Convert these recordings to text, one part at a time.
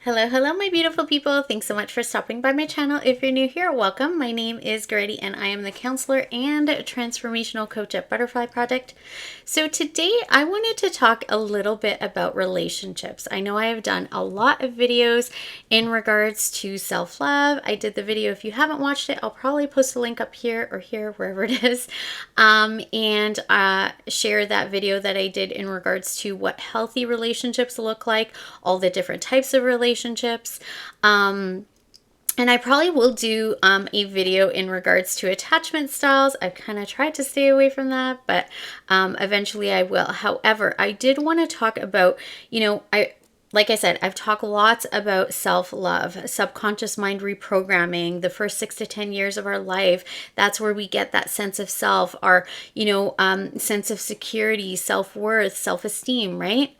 Hello, hello, my beautiful people. Thanks so much for stopping by my channel. If you're new here, welcome. My name is Gertie and I am the counselor and transformational coach at Butterfly Project. So today I wanted to talk a little bit about relationships. I know I have done a lot of videos in regards to self-love. I did the video. If you haven't watched it, I'll probably post a link up here or here, wherever it is, and share that video that I did in regards to what healthy relationships look like, all the different types of relationships. And I probably will do a video in regards to attachment styles. I've kind of tried to stay away from that, but eventually I will. However, I did want to talk about, like I said, I've talked lots about self-love, subconscious mind reprogramming, the first 6 to 10 years of our life. That's where we get that sense of self, our, sense of security, self-worth, self-esteem, right?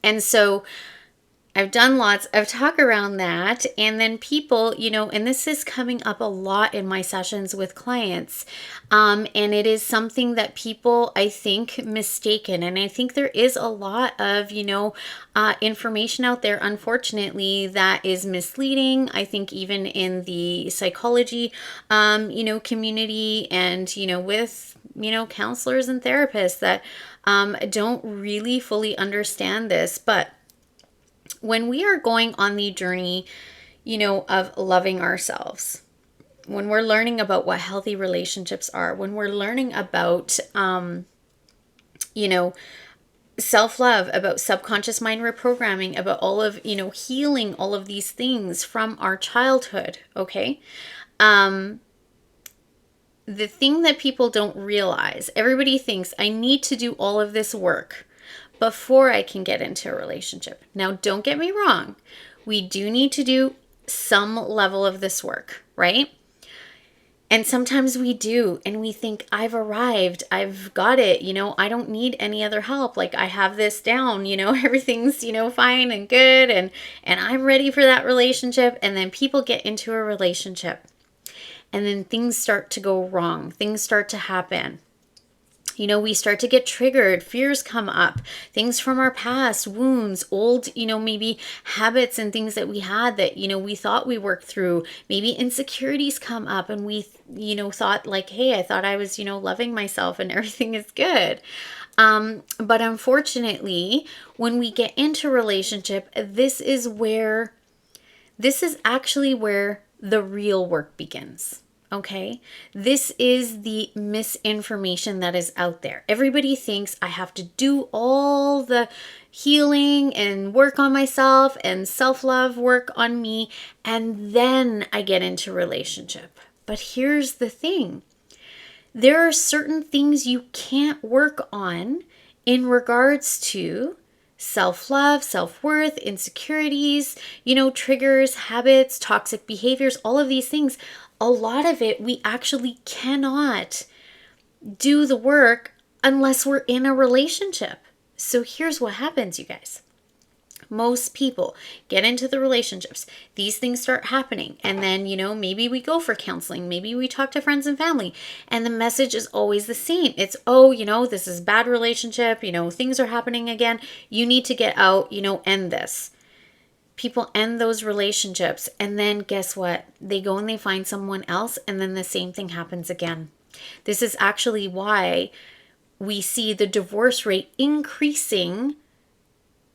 And so I've done lots of talk around that. And then people, and this is coming up a lot in my sessions with clients. And it is something that people, I think, mistaken. And I think there is a lot of, information out there, unfortunately, that is misleading. I think even in the psychology, community and, with, counselors and therapists that don't really fully understand this. But when we are going on the journey, of loving ourselves, when we're learning about what healthy relationships are, when we're learning about, self-love, about subconscious mind reprogramming, about all of, healing all of these things from our childhood, okay? The thing that people don't realize, everybody thinks I need to do all of this work before I can get into a relationship. Now, don't get me wrong. We do need to do some level of this work, right? And sometimes we do, and we think, I've arrived, I've got it, I don't need any other help. Like, I have this down, everything's, fine and good, and I'm ready for that relationship. And then people get into a relationship, and then things start to go wrong. Things start to happen. We start to get triggered, fears come up, things from our past, wounds, old, maybe habits and things that we had that, we thought we worked through. Maybe insecurities come up and we, thought like, hey, I thought I was, loving myself and everything is good. But unfortunately, when we get into a relationship, this is actually where the real work begins. Okay, this is the misinformation that is out there. Everybody thinks I have to do all the healing and work on myself and self-love work on me, and then I get into relationship. But here's the thing. There are certain things you can't work on in regards to self-love, self-worth, insecurities, triggers, habits, toxic behaviors, all of these things. A lot of it we actually cannot do the work unless we're in a relationship. So here's what happens, you guys. Most people get into the relationships. These things start happening. And then, maybe we go for counseling. Maybe we talk to friends and family. And the message is always the same. It's, this is bad relationship. Things are happening again. You need to get out, end this. People end those relationships, and then guess what? They go and they find someone else, and then the same thing happens again. This is actually why we see the divorce rate increasing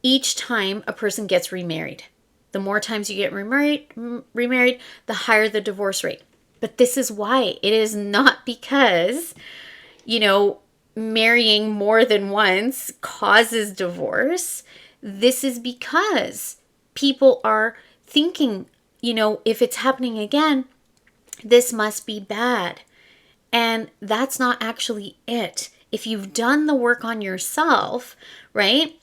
each time a person gets remarried. The more times you get remarried, the higher the divorce rate. But this is why. It is not because, marrying more than once causes divorce. This is because people are thinking, if it's happening again, this must be bad. And that's not actually it. If you've done the work on yourself, right,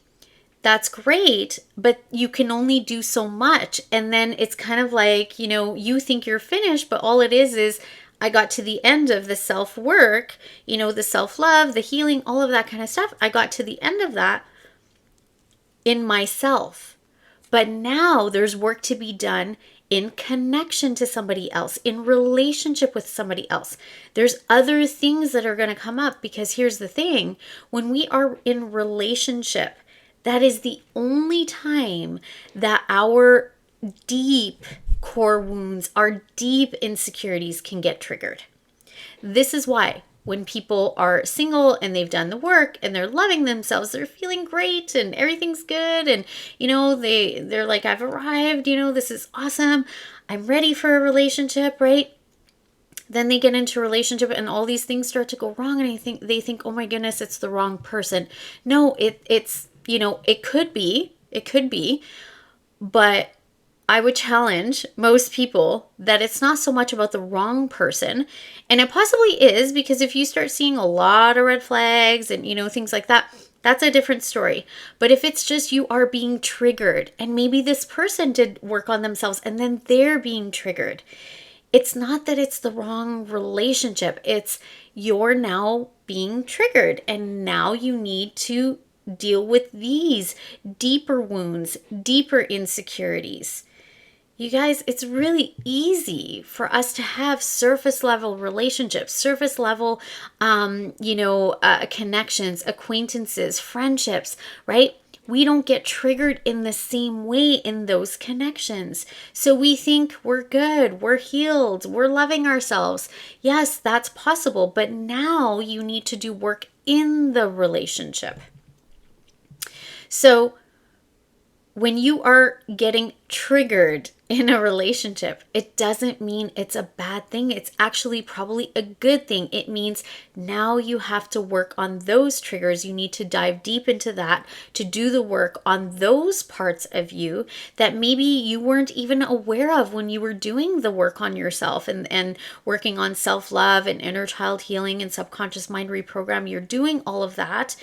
that's great, but you can only do so much. And then it's kind of like, you think you're finished, but all it is I got to the end of the self-work, the self-love, the healing, all of that kind of stuff. I got to the end of that in myself. But now there's work to be done in connection to somebody else, in relationship with somebody else. There's other things that are going to come up because here's the thing. When we are in relationship, That is the only time that our deep core wounds, our deep insecurities can get triggered. This is why when people are single and they've done the work and they're loving themselves, they're feeling great and everything's good. And, they're like, I've arrived, this is awesome. I'm ready for a relationship, right? Then they get into a relationship and all these things start to go wrong. And they think, oh my goodness, it's the wrong person. No, it's, it could be, but I would challenge most people that it's not so much about the wrong person. And it possibly is, because if you start seeing a lot of red flags and, things like that, that's a different story. But if it's just you are being triggered and maybe this person did work on themselves and then they're being triggered, it's not that it's the wrong relationship. It's you're now being triggered and now you need to deal with these deeper wounds, deeper insecurities. You guys, it's really easy for us to have surface level relationships, surface level, connections, acquaintances, friendships, right? We don't get triggered in the same way in those connections. So we think we're good, we're healed, we're loving ourselves. Yes, that's possible, but now you need to do work in the relationship. So when you are getting triggered in a relationship, it doesn't mean it's a bad thing. It's actually probably a good thing. It means now you have to work on those triggers. You need to dive deep into that to do the work on those parts of you that maybe you weren't even aware of when you were doing the work on yourself and working on self-love and inner child healing and subconscious mind reprogram. You're doing all of that,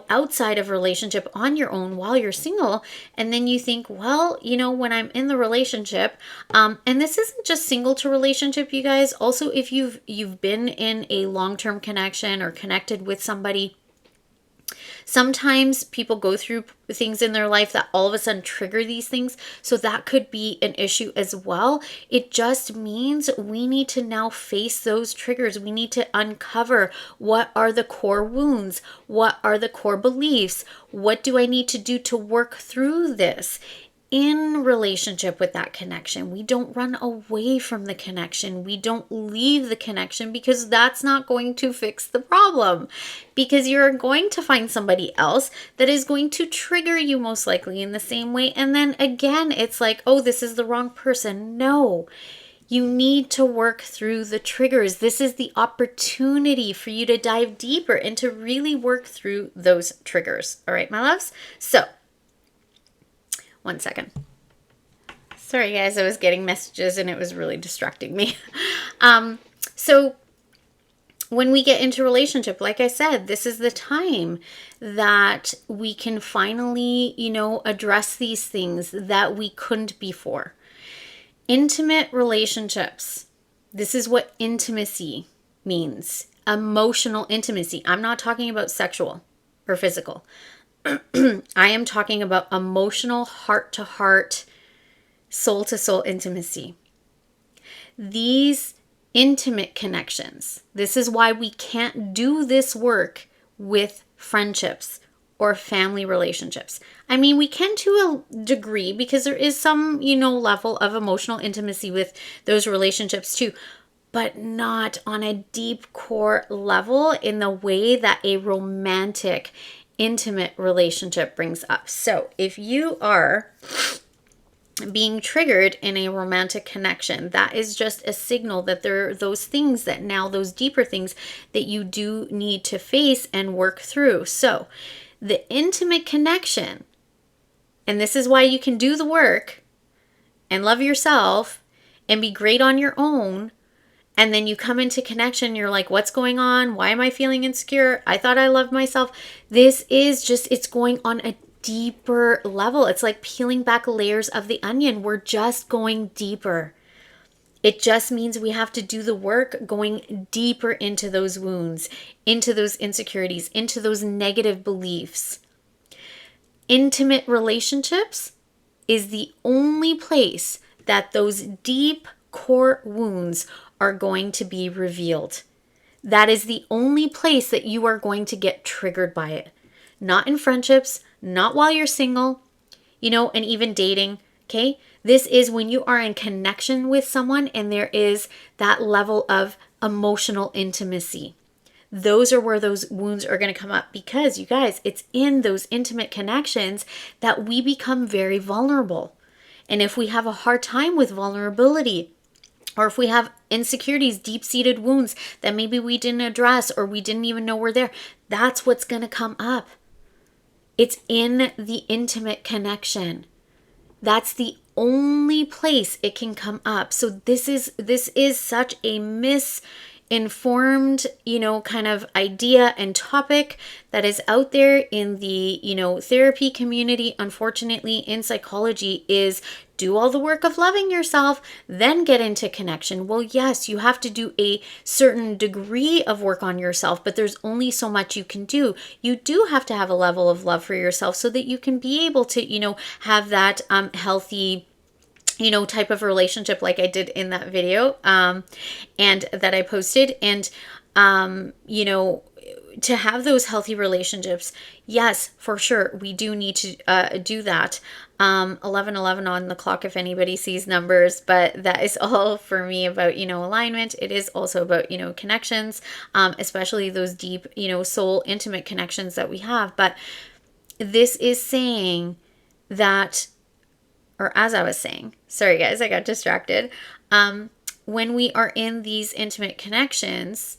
outside of relationship on your own while you're single. And then you think, well, when I'm in the relationship, and this isn't just single to relationship, you guys. Also, if you've been in a long-term connection or connected with somebody, sometimes people go through things in their life that all of a sudden trigger these things. So that could be an issue as well. It just means we need to now face those triggers. We need to uncover what are the core wounds? What are the core beliefs? What do I need to do to work through this? In relationship with that connection, we don't run away from the connection. We don't leave the connection, because that's not going to fix the problem, because you're going to find somebody else that is going to trigger you most likely in the same way. And then again, it's like, oh, this is the wrong person. No, you need to work through the triggers. This is the opportunity for you to dive deeper and to really work through those triggers. All right, my loves. So, one second. Sorry, guys, I was getting messages and it was really distracting me. So when we get into relationship, like I said, this is the time that we can finally, address these things that we couldn't before. Intimate relationships. This is what intimacy means. Emotional intimacy. I'm not talking about sexual or physical. I am talking about emotional, heart-to-heart, soul-to-soul intimacy. These intimate connections, this is why we can't do this work with friendships or family relationships. I mean, we can to a degree, because there is some, level of emotional intimacy with those relationships too, but not on a deep core level in the way that a romantic intimate relationship brings up. So if you are being triggered in a romantic connection, that is just a signal that there are those things that now, those deeper things that you do need to face and work through. So the intimate connection, and this is why you can do the work and love yourself and be great on your own. And then you come into connection, you're like, what's going on? Why am I feeling insecure? I thought I loved myself. This is just, it's going on a deeper level. It's like peeling back layers of the onion. We're just going deeper. It just means we have to do the work going deeper into those wounds, into those insecurities, into those negative beliefs. Intimate relationships is the only place that those deep core wounds are going to be revealed. That is the only place that you are going to get triggered by it. not in friendships, not while you're single, and even dating. Okay. This is when you are in connection with someone and there is that level of emotional intimacy. Those are where those wounds are going to come up, because you guys, it's in those intimate connections that we become very vulnerable. And if we have a hard time with vulnerability, or if we have insecurities, deep-seated wounds that maybe we didn't address or we didn't even know were there, that's what's going to come up. It's in the intimate connection. That's the only place it can come up. So this is such a misinformed, kind of idea and topic that is out there in the, therapy community. Unfortunately, in psychology, is do all the work of loving yourself, then get into connection. Well, yes, you have to do a certain degree of work on yourself, but there's only so much you can do. You do have to have a level of love for yourself so that you can be able to, have that healthy, type of relationship like I did in that video and that I posted. And, to have those healthy relationships, yes, for sure, we do need to do that. 11:11 on the clock if anybody sees numbers, but that is all for me about, alignment. It is also about, connections, especially those deep, soul intimate connections that we have. But this is saying that, or as I was saying, sorry guys, I got distracted. When we are in these intimate connections,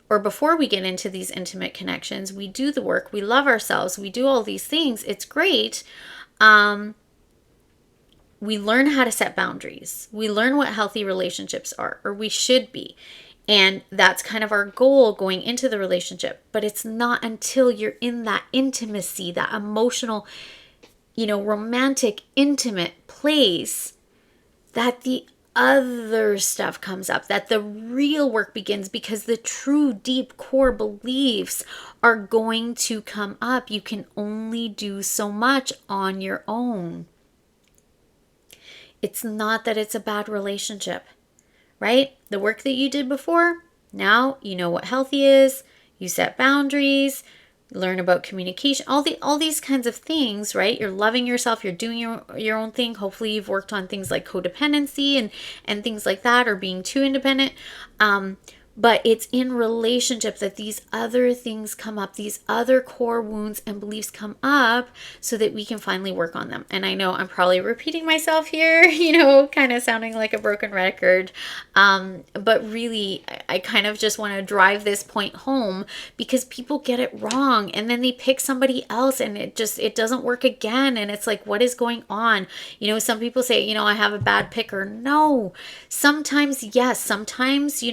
or before we get into these intimate connections, we do the work, we love ourselves, we do all these things. It's great. We learn how to set boundaries. We learn what healthy relationships are, or we should be. And that's kind of our goal going into the relationship. But it's not until you're in that intimacy, that emotional, romantic, intimate place, that the other stuff comes up, that the real work begins, because the true deep core beliefs are going to come up. You can only do so much on your own. It's not that it's a bad relationship, right? The work that you did before, now you know what healthy is, you set boundaries, learn about communication, all these kinds of things, right? You're loving yourself, you're doing your own thing. Hopefully you've worked on things like codependency and things like that, or being too independent. But it's in relationship that these other things come up, these other core wounds and beliefs come up, so that we can finally work on them. And I know I'm probably repeating myself here, kind of sounding like a broken record. But really, I kind of just want to drive this point home, because people get it wrong and then they pick somebody else and it doesn't work again. And it's like, what is going on? Some people say, I have a bad picker. No, sometimes, yes, sometimes,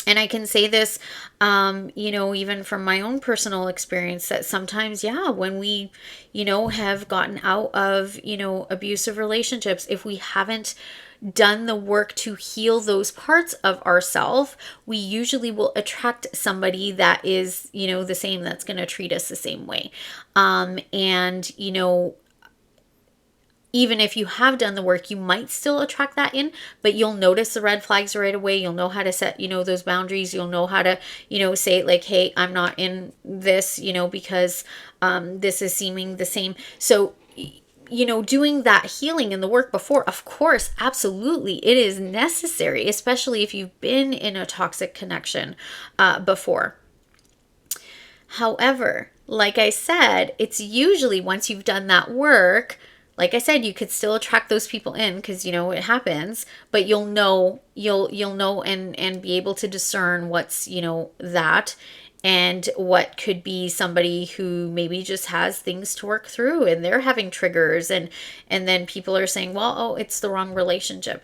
and I can say this, even from my own personal experience, that sometimes, yeah, when we, have gotten out of, abusive relationships, if we haven't done the work to heal those parts of ourselves, we usually will attract somebody that is, the same, that's going to treat us the same way. Even if you have done the work, you might still attract that in, but you'll notice the red flags right away. You'll know how to set, those boundaries. You'll know how to, say like, hey, I'm not in this, because this is seeming the same. So, doing that healing and the work before, of course, absolutely, it is necessary, especially if you've been in a toxic connection before. However, like I said, it's usually once you've done that work, like I said, you could still attract those people in, because, it happens, but you'll know and be able to discern what's, that, and what could be somebody who maybe just has things to work through and they're having triggers, and then people are saying, well, oh, it's the wrong relationship.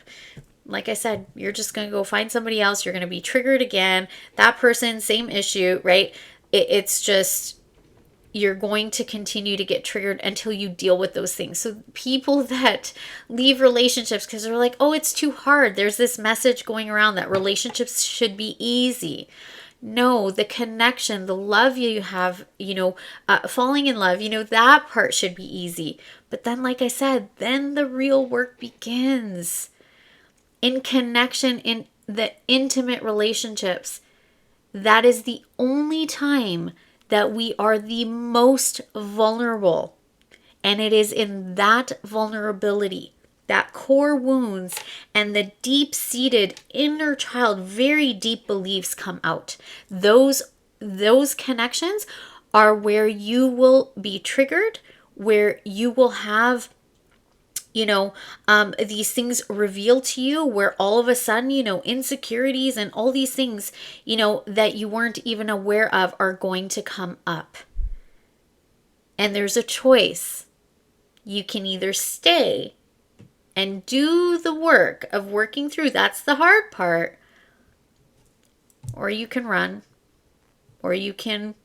Like I said, you're just going to go find somebody else. You're going to be triggered again. That person, same issue, right? It's just, you're going to continue to get triggered until you deal with those things. So people that leave relationships because they're like, oh, it's too hard. There's this message going around that relationships should be easy. No, the connection, the love you have, falling in love, that part should be easy. But then, like I said, then the real work begins. In connection, in the intimate relationships, that is the only time that we are the most vulnerable. And it is in that vulnerability, that core wounds and the deep-seated inner child, very deep beliefs come out. Those connections are where you will be triggered, where you will have these things revealed to you, where all of a sudden, insecurities and all these things, that you weren't even aware of are going to come up. And there's a choice. You can either stay and do the work of working through, that's the hard part, or you can run, or you can,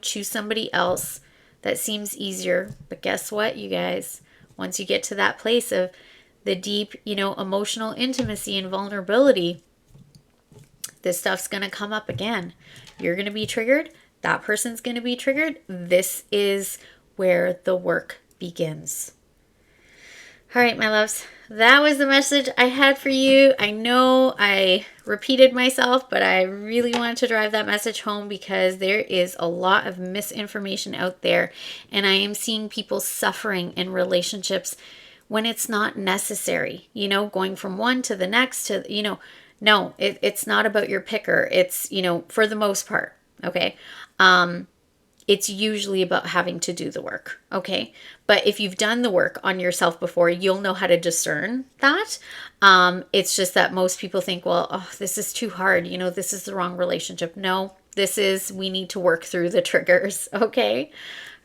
choose somebody else that seems easier. But guess what, you guys? Once you get to that place of the deep, emotional intimacy and vulnerability, this stuff's going to come up again. You're going to be triggered. That person's going to be triggered. This is where the work begins. All right, my loves, that was the message I had for you. I know I repeated myself, but I really wanted to drive that message home because there is a lot of misinformation out there, and I am seeing people suffering in relationships when it's not necessary, going from one to the next to, no, it's not about your picker. It's, for the most part, okay? It's usually about having to do the work, okay? But if you've done the work on yourself before, you'll know how to discern that. It's just that most people think, well, oh, this is too hard. This is the wrong relationship. No, we need to work through the triggers, okay?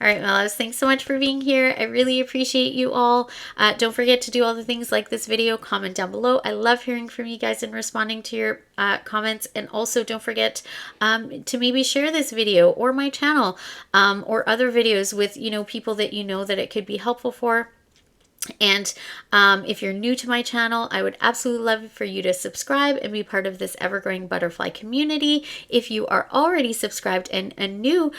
All right, my loves, thanks so much for being here. I really appreciate you all. Don't forget to do all the things like this video, comment down below. I love hearing from you guys and responding to your comments. And also don't forget to maybe share this video or my channel or other videos with, people that that it could be helpful for. And if you're new to my channel, I would absolutely love for you to subscribe and be part of this ever-growing butterfly community. If you are already subscribed and a new,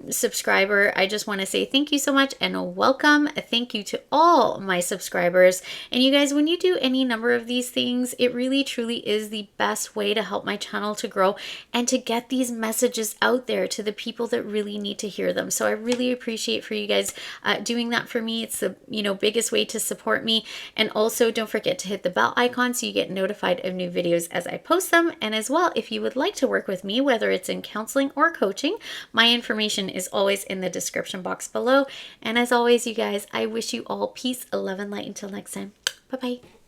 subscriber, I just want to say thank you so much and a welcome. Thank you to all my subscribers. And you guys, when you do any number of these things, it really truly is the best way to help my channel to grow and to get these messages out there to the people that really need to hear them. So I really appreciate for you guys doing that for me. It's the biggest way to support me. And also don't forget to hit the bell icon so you get notified of new videos as I post them. And as well, if you would like to work with me, whether it's in counseling or coaching, my information is always in the description box below. And as always, you guys, I wish you all peace, love, and light. Until next time, bye-bye.